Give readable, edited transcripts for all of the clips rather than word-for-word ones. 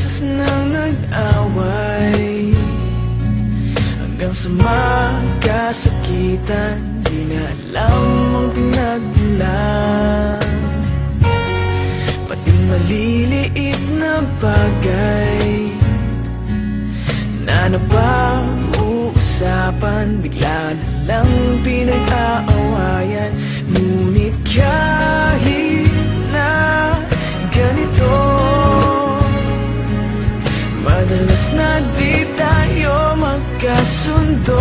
beses nang nag-away, hanggang sa magkasakitan. Di na alam ang pinagmulan, pati maliliit na bagay na napag-uusapan, bigla na lang pinag-aawayan. Ngunit kahit na ganito, madalas na di tayo magkasundo.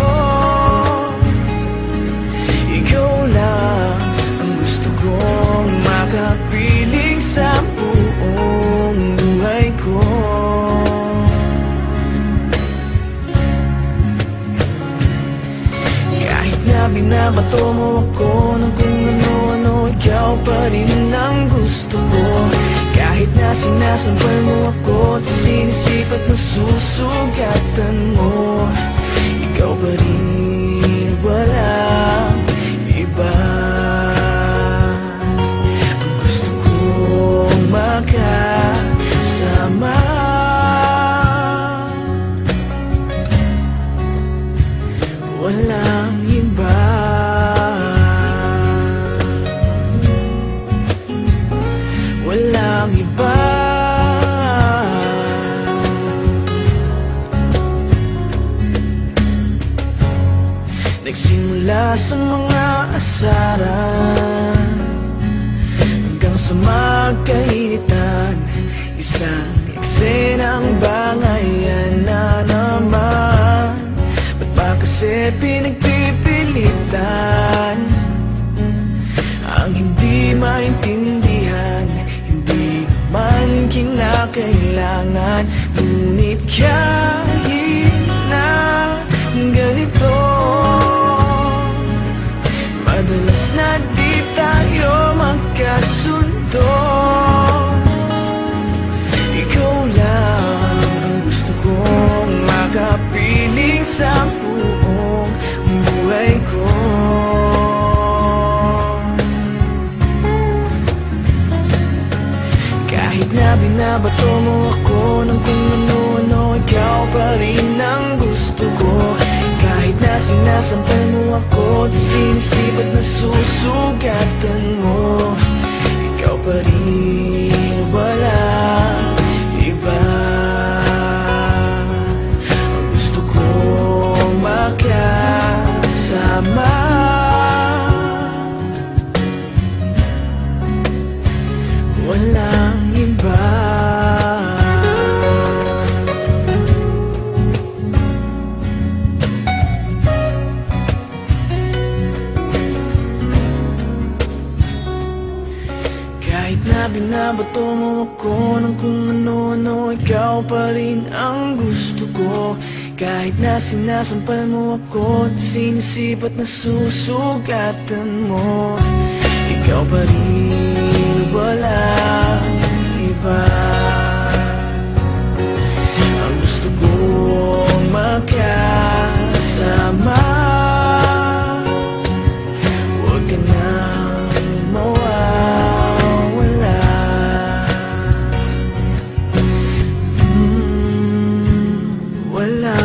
Ikaw lang ang gusto kong makapiling sa buong buhay ko. Kahit na binabato mo ako ng kung ano-ano, ikaw pa rin ang gusto ko. Kahit na sinasampal mo ako at sinisipat na susugatan mo, ikaw pa rin, walang iba. Ang gusto kong makasama, walang iba. Walang iba. Nagsimula sa mga asaran hanggang sa magkainitan, isang eksenang bangayan na naman. Ba't ba kasi pinagpipilitan ang hindi maintindihan? Hindi naman kinakailangan. Ngunit kahit na ganito, madalas na di tayo magkasundo. Ikaw lang ang gusto kong makapiling sa buong buhay ko. Kahit na binabato mo ako ng kung ano-ano, ikaw pa rin ang gusto ko. Kahit na sinasampal mo ako at sinisipat na susugatan mo, ikaw pa rin, walang iba. Ang gusto kong makasama, walang iba. Kahit na binabato mo ako ng kung ano-ano, ikaw pa rin ang gusto ko. Kahit na sinasampal mo ako at sinisipat na susugatan mo, ikaw pa rin, walang iba. Ang gusto kong makasama, huwag ka nang mawawala. Wala